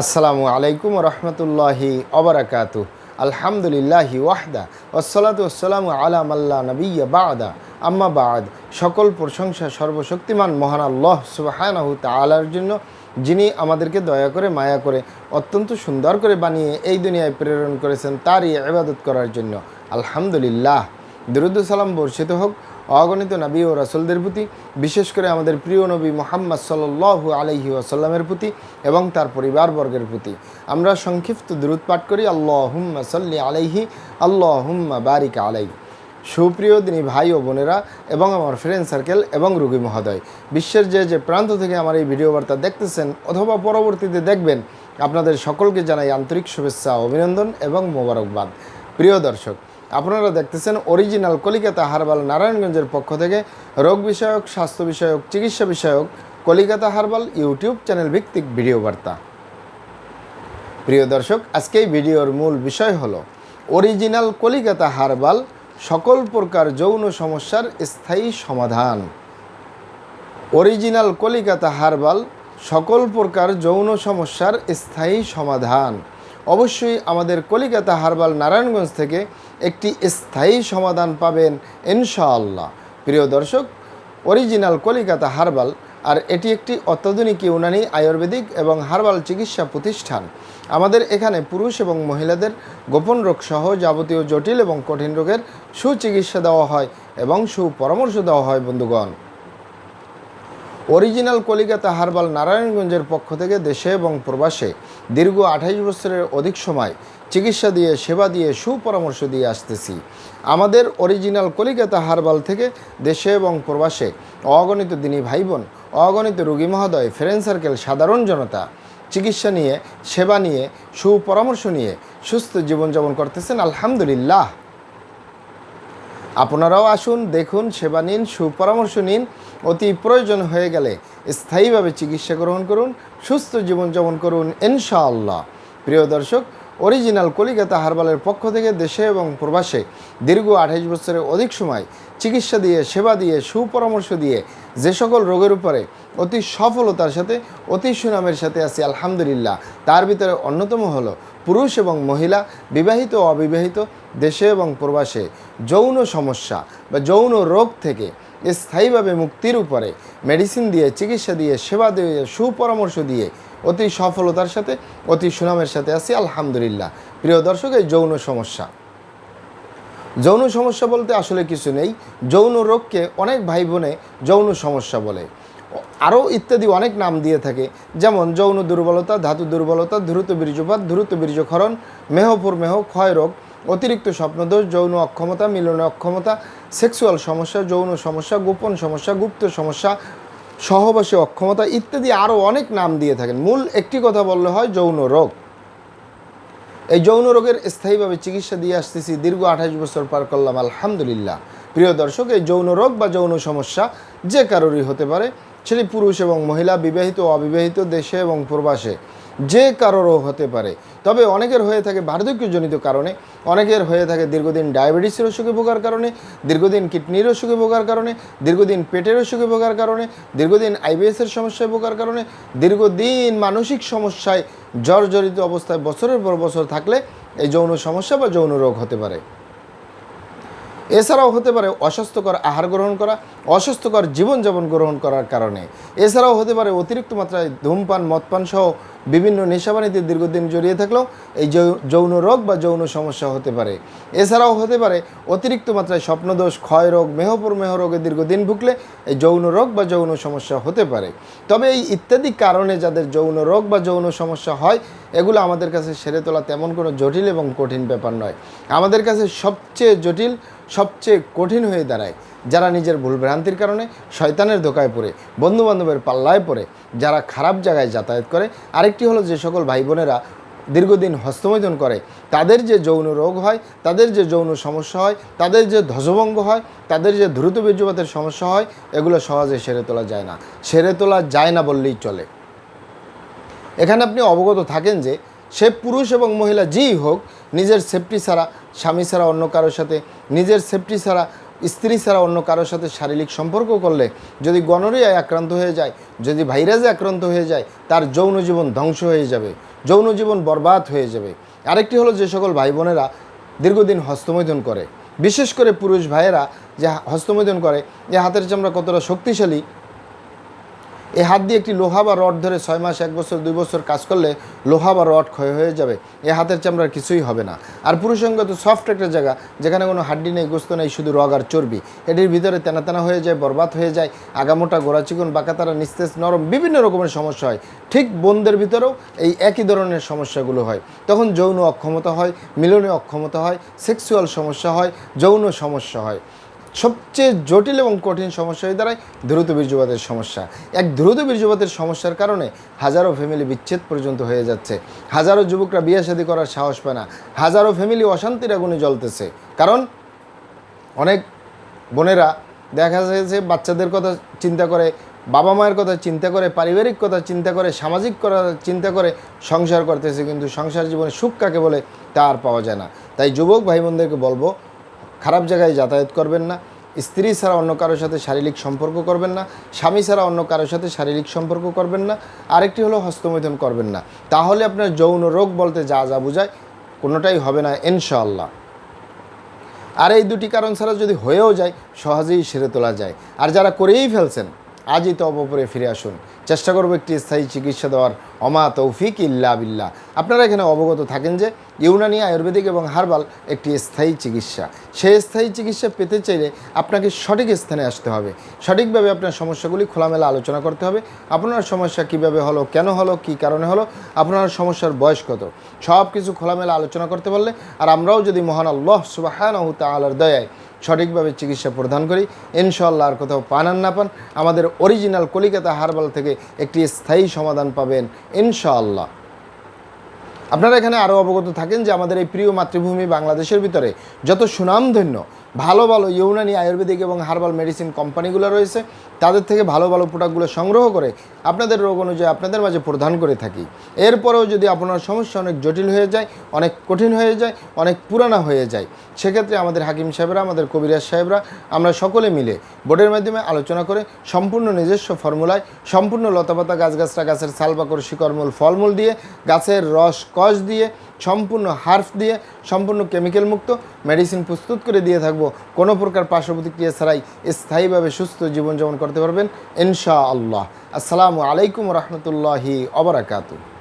আসসালামু আলাইকুম রহমতুল্লাহি অবরাকাতু। আলহামদুলিল্লাহি ওয়াহদা ওয়াসসালাতু ওয়াসসালামু আলা মাল্লা নবিয়্যা বা'দা আম্মা বা'দ। সকল প্রশংসা সর্বশক্তিমান মহান আল্লাহ সুবহানাহু তাআলার জন্য, যিনি আমাদেরকে দয়া করে মায়া করে অত্যন্ত সুন্দর করে বানিয়ে এই দুনিয়ায় প্রেরণ করেছেন তারই ইবাদত করার জন্য। আলহামদুলিল্লাহ। দরুদ ও সালাম বর্ষিত হোক অগণিত নবী ও রাসূলদের প্রতি, বিশেষ করে আমাদের প্রিয় নবী মুহাম্মদ সাল্লাল্লাহু আলাইহি ওয়াসাল্লামের প্রতি এবং তার পরিবারবর্গের প্রতি। আমরা সংক্ষিপ্ত দরুদ পাঠ করি, আল্লাহুম্মা সাল্লি আলাইহি, আল্লাহুম্মা বারিক আলাইহি। সুপ্রিয় দিনী ভাই ও বোনেরা এবং আমার ফ্রেন্ড সার্কেল এবং রোগী মহোদয়, বিশ্বের যে প্রান্ত থেকে আমার এই ভিডিও বার্তা দেখতেছেন অথবা পরবর্তীতে দেখবেন, আপনাদের সকলকে জানাই আন্তরিক শুভেচ্ছা, অভিনন্দন এবং মোবারকবাদ। প্রিয় দর্শক, আপনারা দেখতেছেন অরিজিনাল কলিকাতা হার্বাল নারায়ণগঞ্জের পক্ষ থেকে রোগ বিষয়ক, স্বাস্থ্য বিষয়ক, চিকিৎসা বিষয়ক কলিকাতা হার্বাল ইউটিউব চ্যানেল ভিত্তিক ভিডিও বার্তা। প্রিয় দর্শক, আজকে এই ভিডিওর মূল বিষয় হলো অরিজিনাল কলিকাতা হার্বাল সকল প্রকার যৌন সমস্যার স্থায়ী সমাধান। অরিজিনাল কলিকাতা হার্বাল সকল প্রকার যৌন সমস্যার স্থায়ী সমাধান। অবশ্যই আমাদের কলিকাতা হার্বাল নারায়ণগঞ্জ থেকে একটি স্থায়ী সমাধান পাবেন ইনশাআল্লাহ। প্রিয় দর্শক, অরিজিনাল কলিকাতা হার্বাল আর এটি একটি অত্যাধুনিক ইউনানি, আয়ুর্বেদিক এবং হার্বাল চিকিৎসা প্রতিষ্ঠান। আমাদের এখানে পুরুষ এবং মহিলাদের গোপন রোগ সহ যাবতীয় জটিল এবং কঠিন রোগের সুচিকিৎসা দেওয়া হয় এবং সুপরামর্শ দেওয়া হয়। বন্ধুগণ, অরিজিনাল কলিকাতা হার্বাল নারায়ণগঞ্জের পক্ষ থেকে দেশে এবং প্রবাসে দীর্ঘ 28 বছরের অধিক সময় চিকিৎসা দিয়ে, সেবা দিয়ে, সুপরামর্শ দিয়ে আসতেছি। আমাদের অরিজিনাল কলিকাতা হার্বাল থেকে দেশে এবং প্রবাসে অগণিত দিনী ভাই বোন, অগণিত রোগী মহোদয়, ফ্রেন্ড সার্কেল, সাধারণ জনতা চিকিৎসা নিয়ে, সেবা নিয়ে, সুপরামর্শ নিয়ে সুস্থ জীবনযাপন করতেছেন। আলহামদুলিল্লাহ। আপনারাও আসুন, দেখুন, সেবা নিন, সুপরামর্শ নিন। অতি প্রয়োজন হয়ে গেলে স্থায়ীভাবে চিকিৎসা গ্রহণ করুন, সুস্থ জীবনযাপন করুন ইনশাআল্লাহ। প্রিয় দর্শক, অরিজিনাল কলিকাতা হার্বালের পক্ষ থেকে দেশে এবং প্রবাসে দীর্ঘ 28 বছরের অধিক সময় চিকিৎসা দিয়ে, সেবা দিয়ে, সুপরামর্শ দিয়ে যে সকল রোগের উপরে অতি সফলতার সাথে, অতি সুনামের সাথে আছি আলহামদুলিল্লাহ, তার ভিতরে অন্যতম হলো পুরুষ এবং মহিলা, বিবাহিত ও অবিবাহিত, দেশে এবং প্রবাসে যৌন সমস্যা বা যৌন রোগ থেকে স্থায়ীভাবে মুক্তির উপরে মেডিসিন দিয়ে, চিকিৎসা দিয়ে, সেবা দিয়ে, সুপরামর্শ দিয়ে অতি সফলতার সাথে, অতি সুনামের সাথে আছি আলহামদুলিল্লাহ। প্রিয় দর্শক, এই যৌন সমস্যা বলতে আসলে কিছু নেই। যৌন রোগকে অনেক ভাই বোনে যৌন সমস্যা বলে, আরও ইত্যাদি অনেক নাম দিয়ে থাকে, যেমন যৌন দুর্বলতা, ধাতু দুর্বলতা, দ্রুত বীর্যপাত, দ্রুত বীর্যক্ষরণ, মেহপুরমেহ, ক্ষয় রোগ, অতিরিক্ত স্বপ্নদোষ, যৌন অক্ষমতা, মিলনে অক্ষমতা, সেক্সুয়াল সমস্যা, যৌন সমস্যা, গোপন সমস্যা, গুপ্ত সমস্যা, সহবাসী অক্ষমতা ইত্যাদি আরও অনেক নাম দিয়ে থাকেন। মূল একটি কথা বললে হয় যৌন রোগ। এই যৌন রোগের স্থায়ীভাবে চিকিৎসা দিয়ে আসতেছি, দীর্ঘ 28 বছর পার করলাম আলহামদুলিল্লাহ। প্রিয় দর্শক, এই যৌন রোগ বা যৌন সমস্যা যে কারোরই হতে পারে, সেটি পুরুষ এবং মহিলা, বিবাহিত ও অবিবাহিত, দেশে এবং প্রবাসে যে কারোরও হতে পারে। তবে অনেকের হয়ে থাকে বার্ধক্যজনিত কারণে, অনেকের হয়ে থাকে দীর্ঘদিন ডায়াবেটিসের অসুখে ভোগার কারণে, দীর্ঘদিন কিডনির অসুখে ভোগার কারণে, দীর্ঘদিন পেটের অসুখে ভোগার কারণে, দীর্ঘদিন আইবিএসের সমস্যায় ভোগার কারণে, দীর্ঘদিন মানসিক সমস্যায় জর্জরিত অবস্থায় বছরের পর বছর থাকলে এই যৌন সমস্যা বা যৌন রোগ হতে পারে। এছাড়াও হতে পারে অস্বাস্থ্যকর আহার গ্রহণ করা, অস্বাস্থ্যকর জীবনযাপন গ্রহণ করার কারণে। এছাড়াও হতে পারে অতিরিক্ত মাত্রায় ধূমপান, মদপান সহ বিভিন্ন নেশাবানিতে দীর্ঘদিন জড়িয়ে থাকলেও এই যৌন রোগ বা যৌন সমস্যা হতে পারে। এছাড়াও হতে পারে অতিরিক্ত মাত্রায় স্বপ্নদোষ, ক্ষয় রোগ, মেহপুরমেহ রোগে দীর্ঘদিন ভুগলে এই যৌন রোগ বা যৌন সমস্যা হতে পারে। তবে এই ইত্যাদি কারণে যাদের যৌন রোগ বা যৌন সমস্যা হয়, এগুলো আমাদের কাছে সেরে তোলা তেমন কোনো জটিল এবং কঠিন ব্যাপার নয়। আমাদের কাছে সবচেয়ে জটিল, সবচেয়ে কঠিন হয়ে দাঁড়ায় যারা নিজের ভুলভ্রান্তির কারণে শয়তানের ধোকায় পড়ে, বন্ধুবান্ধবের পাল্লায় পড়ে, যারা খারাপ জায়গায় যাতায়াত করে। আরেকটি হলো যে সকল ভাই বোনেরা দীর্ঘদিন হস্তমৈথুন করে, তাদের যে যৌন রোগ হয়, তাদের যে যৌন সমস্যা হয়, তাদের যে ধ্বজভঙ্গ হয়, তাদের যে দ্রুত বীর্যপাতের সমস্যা হয়, এগুলো সহজে সেরে তোলা যায় না। সেরে তোলা যায় না বললেই চলে। এখানে আপনি অবগত থাকেন যে সে পুরুষ এবং মহিলা যেই হোক, নিজের সেফটি ছাড়া, স্বামী ছাড়া অন্য কারোর সাথে, নিজের সেফটি ছাড়া স্ত্রী ছাড়া অন্য কারোর সাথে শারীরিক সম্পর্ক করলে যদি গনোরিয়ায় আক্রান্ত হয়ে যায়, যদি ভাইরাসে আক্রান্ত হয়ে যায়, তার যৌন জীবন ধ্বংস হয়ে যাবে, যৌন জীবন বরবাদ হয়ে যাবে। আরেকটি হলো যে সকল ভাই বোনেরা দীর্ঘদিন হস্তমৈথুন করে, বিশেষ করে পুরুষ ভাইয়েরা যে হস্তমৈথুন করে, যে হাতের চামড়া কতটা শক্তিশালী, এই হাত দিয়ে একটি লোহা বা রড ধরে 6 মাস, 1 বছর, 2 বছর কাজ করলে লোহা বা রড ক্ষয় হয়ে যাবে, এই হাতের চামড়ার কিছুই হবে না। আর পুরুষাঙ্গ তো সফট একটা জায়গা, যেখানে কোনো হাড্ডি নেই, গোস্ত নেই, শুধু রগ আর চর্বি, এটির ভিতরে তেনা তেনা হয়ে যায়, বরবাদ হয়ে যায়, আগামোটা, গোড়া চিকন, বাঁকাতারা, নিস্তেজ, নরম, বিভিন্ন রকমের সমস্যা হয়। ঠিক বোনদের ভিতরেও এই একই ধরনের সমস্যাগুলো হয়। তখন যৌন অক্ষমতা হয়, মিলনে অক্ষমতা হয়, সেক্সুয়াল সমস্যা হয়, যৌন সমস্যা হয়। সবচেয়ে জটিল এবং কঠিন সমস্যা হয়ে দাঁড়ায় দ্রুত বীর্যপাতের সমস্যা। এক দ্রুত বীর্যপাতের সমস্যার কারণে হাজারো ফ্যামিলি বিচ্ছেদ পর্যন্ত হয়ে যাচ্ছে, হাজারো যুবকরা বিয়ে শাদী করার সাহস পায় না, হাজারো ফ্যামিলি অশান্তির আগুনে জ্বলতেছে। কারণ অনেক বোনেরা দেখা যাচ্ছে বাচ্চাদের কথা চিন্তা করে, বাবা মায়ের কথা চিন্তা করে, পারিবারিক কথা চিন্তা করে, সামাজিক করার চিন্তা করে সংসার করতেছে, কিন্তু সংসার জীবনে সুখ কাকে বলে তা আর পাওয়া যায় না। তাই যুবক ভাই বোনদেরকে বলবো, খারাপ জায়গায় যাতায়াত করবেন না, স্ত্রী ছাড়া অন্য কারোর সাথে শারীরিক সম্পর্ক করবেন না, স্বামী ছাড়া অন্য কারোর সাথে শারীরিক সম্পর্ক করবেন না, আরেকটি হলো হস্তমৈথুন করবেন না। তাহলে আপনার যৌন রোগ বলতে যা যা বোঝায় কোনোটাই হবে না ইনশাআল্লাহ। আর এই দুটি কারণ ছাড়া যদি হয়েও যায় সহজেই সেরে তোলা যায়। আর যারা করেই ফেলছেন আজই তো অপরে ফিরে আসুন, চেষ্টা করবো একটি স্থায়ী চিকিৎসা দেওয়ার। অমা তৌফিক ইল্লা বিল্লাহ। আপনারা এখানে অবগত থাকেন যে ইউনানি, আয়ুর্বেদিক এবং হার্বাল একটি স্থায়ী চিকিৎসা। সেই স্থায়ী চিকিৎসা পেতে চাইলে আপনাকে সঠিক স্থানে আসতে হবে, সঠিকভাবে আপনার সমস্যাগুলি খোলামেলা আলোচনা করতে হবে। আপনার সমস্যা কিভাবে হলো, কেন হলো, কী কারণে হলো, আপনার সমস্যার বয়স কত, সব কিছু খোলামেলা আলোচনা করতে পারলে, আর আমরাও যদি মহান আল্লাহ সুবহানাহু তাআলার দয়ায় সঠিকভাবে চিকিৎসা প্রদান করি, ইনশাআল্লাহ আর কোথাও পান আর না পান, আমাদের অরিজিনাল কলিকাতা হার্বাল থেকে একটি স্থায়ী সমাধান পাবেন ইনশাআল্লাহ। আপনারা এখানে আরও অবগত থাকেন যে আমাদের এই প্রিয় মাতৃভূমি বাংলাদেশের ভিতরে যত সুনামধন্য ভালো ভালো ইউনানি, আয়ুর্বেদিক এবং হার্বাল মেডিসিন কোম্পানিগুলো রয়েছে, তাদের থেকে ভালো ভালো প্রোডাক্টগুলো সংগ্রহ করে আপনাদের রোগ অনুযায়ী আপনাদের মাঝে প্রদান করে থাকি। এরপরেও যদি আপনার সমস্যা অনেক জটিল হয়ে যায়, অনেক কঠিন হয়ে যায়, অনেক পুরানা হয়ে যায়, সেক্ষেত্রে আমাদের হাকিম সাহেবরা, আমাদের কবিরাজ সাহেবরা, আমরা সকলে মিলে বোর্ডের মাধ্যমে আলোচনা করে সম্পূর্ণ নিজস্ব ফর্মুলায়, সম্পূর্ণ লতাপাতা, গাছগাছরা, গাছের ছাল, বাকড়, শিকড়মূল, ফলমূল দিয়ে, গাছের রস কষ দিয়ে, সম্পূর্ণ হার্ফ দিয়ে, সম্পূর্ণ কেমিক্যাল মুক্ত মেডিসিন প্রস্তুত করে দিয়ে থাকবো। কোনো প্রকার পার্শ্ব প্রতিক্রিয়া ছাড়াই স্থায়ীভাবে সুস্থ জীবনযাপন করতে পারবেন ইনশাআল্লাহ। আসসালামু আলাইকুম রহমতুল্লাহি ওয়া বারাকাতুহু।